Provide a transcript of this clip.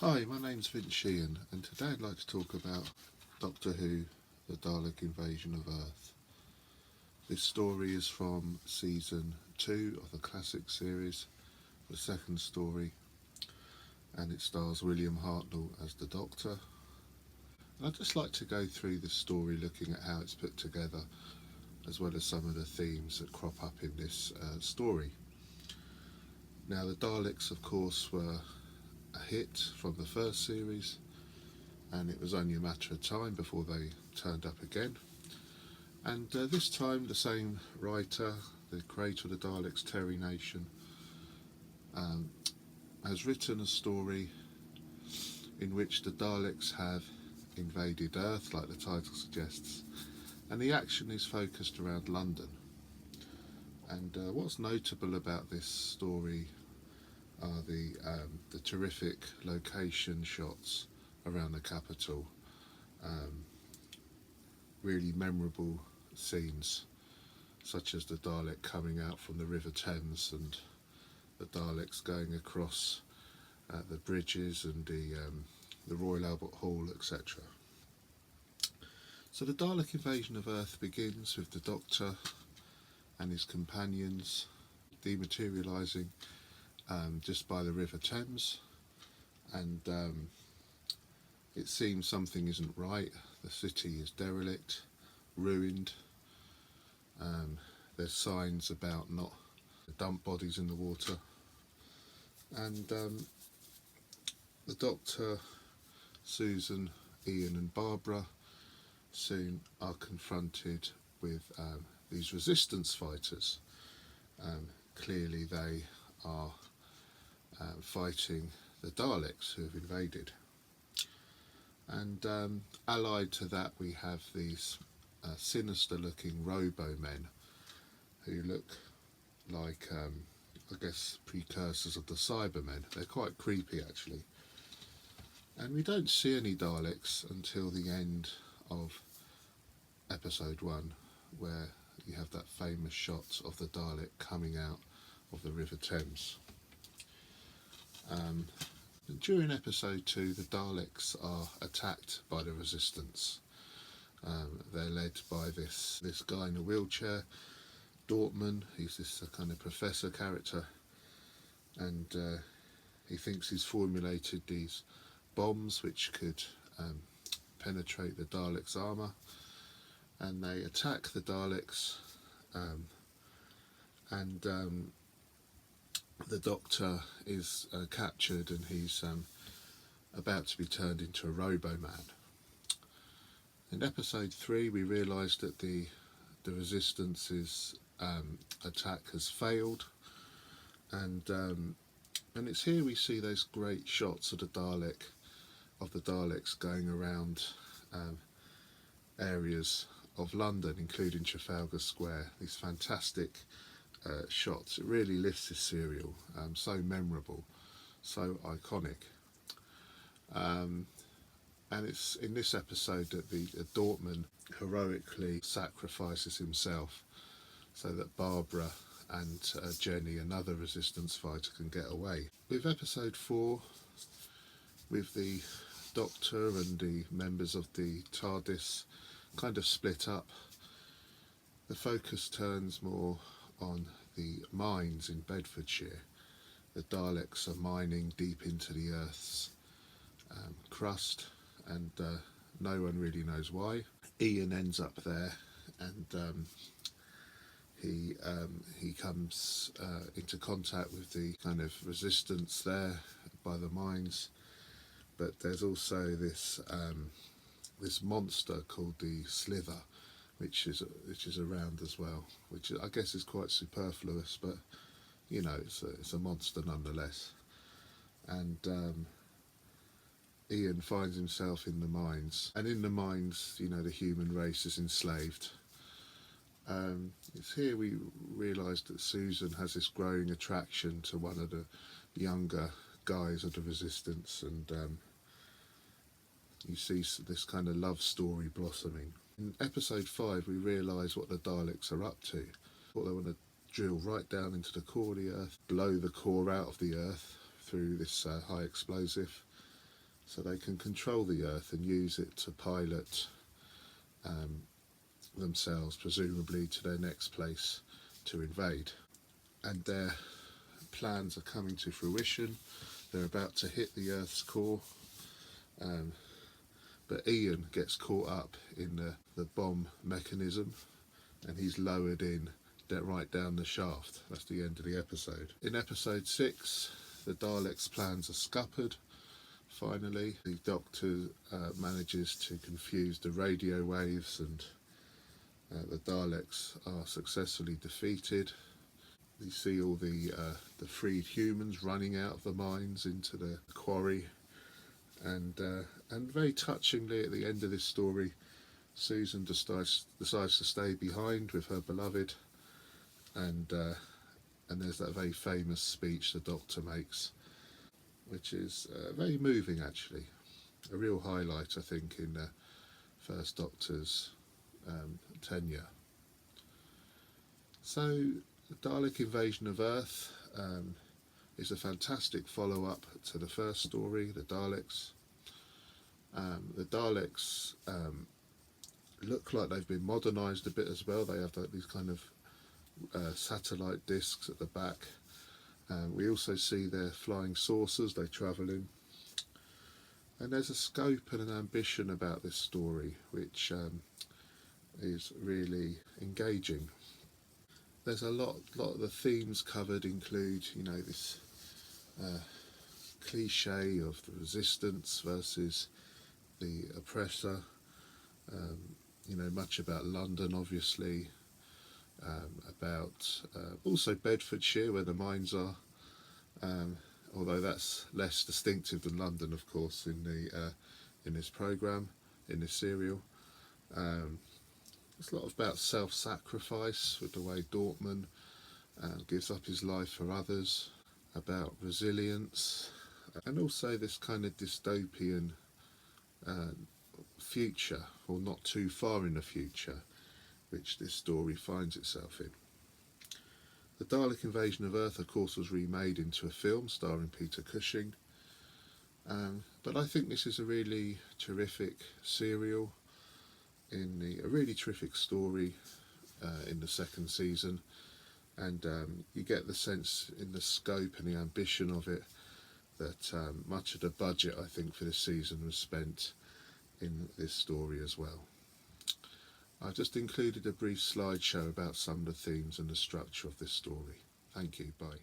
Hi, my name's Vince Sheehan, and today I'd like to talk about Doctor Who, the Dalek Invasion of Earth. This story is from season 2 of the classic series, the second story, and it stars William Hartnell as the Doctor. And I'd just like to go through this story looking at how it's put together, as well as some of the themes that crop up in this story. Now, the Daleks, of course, were a hit from the first series, and it was only a matter of time before they turned up again. And this time, the same writer, the creator of the Daleks, Terry Nation, um, has written a story in which the Daleks have invaded Earth, like the title suggests, and the action is focused around London. And what's notable about this story are the terrific location shots around the capital. Um, really memorable scenes, such as the Dalek coming out from the River Thames and the Daleks going across the bridges and the Royal Albert Hall, etc. So the Dalek invasion of Earth begins with the Doctor and his companions dematerialising just by the River Thames, and it seems something isn't right. The city is derelict, ruined. There's signs about not dump bodies in the water, and the Doctor, Susan, Ian, and Barbara soon are confronted with these resistance fighters. Clearly, they are fighting the Daleks who have invaded. And allied to that, we have these sinister looking robo-men who look like, I guess, precursors of the Cybermen. They're quite creepy, actually. And we don't see any Daleks until the end of episode 1, where you have that famous shot of the Dalek coming out of the River Thames. During episode 2, the Daleks are attacked by the Resistance. They're led by this guy in a wheelchair, Dortman. He's this kind of professor character, and he thinks he's formulated these bombs which could penetrate the Daleks' armour, and they attack the Daleks, and the Doctor is captured, and he's about to be turned into a robo-man. In episode 3, we realise that the Resistance's attack has failed, and it's here we see those great shots of the Daleks going around areas of London, including Trafalgar Square. These fantastic shots. It really lifts this serial. So memorable, so iconic. And it's in this episode that the Dortman heroically sacrifices himself so that Barbara and Jenny, another resistance fighter, can get away. With episode 4, with the Doctor and the members of the TARDIS kind of split up, the focus turns more on the mines in Bedfordshire. The Daleks are mining deep into the Earth's crust, and no one really knows why. Ian ends up there, and he comes into contact with the kind of resistance there by the mines, but there's also this monster called the Slither, which is around as well, which I guess is quite superfluous, but you know, it's a monster nonetheless. And Ian finds himself in the mines, and in the mines, you know, the human race is enslaved. It's here we realise that Susan has this growing attraction to one of the younger guys of the Resistance, and you see this kind of love story blossoming. In episode 5, we realise what the Daleks are up to. What they want to drill right down into the core of the Earth, blow the core out of the Earth through this high explosive, so they can control the Earth and use it to pilot themselves, presumably to their next place to invade. And their plans are coming to fruition. They're about to hit the Earth's core, but Ian gets caught up in the bomb mechanism, and he's lowered in right down the shaft. That's the end of the episode. In episode 6, the Daleks' plans are scuppered. Finally, the Doctor manages to confuse the radio waves, and the Daleks are successfully defeated. You see all the freed humans running out of the mines into the quarry, and very touchingly at the end of this story, Susan decides to stay behind with her beloved, and there's that very famous speech the Doctor makes, which is very moving actually, a real highlight I think in the first Doctor's tenure. So the Dalek invasion of Earth is a fantastic follow-up to the first story, the Daleks. The Daleks look like they've been modernised a bit as well. They have these kind of satellite discs at the back. We also see their flying saucers they travel in. And there's a scope and an ambition about this story which is really engaging. There's a lot of the themes covered include, this cliche of the resistance versus the oppressor, much about London obviously, about also Bedfordshire where the mines are, although that's less distinctive than London of course in this programme, in this serial. There's a lot about self-sacrifice with the way Dortmund gives up his life for others, about resilience, and also this kind of dystopian future, or not too far in the future, which this story finds itself in. The Dalek Invasion of Earth, of course, was remade into a film starring Peter Cushing, but I think this is a really terrific serial, a really terrific story in the second season, and you get the sense in the scope and the ambition of it that much of the budget I think for this season was spent in this story as well. I've just included a brief slideshow about some of the themes and the structure of this story. Thank you, bye.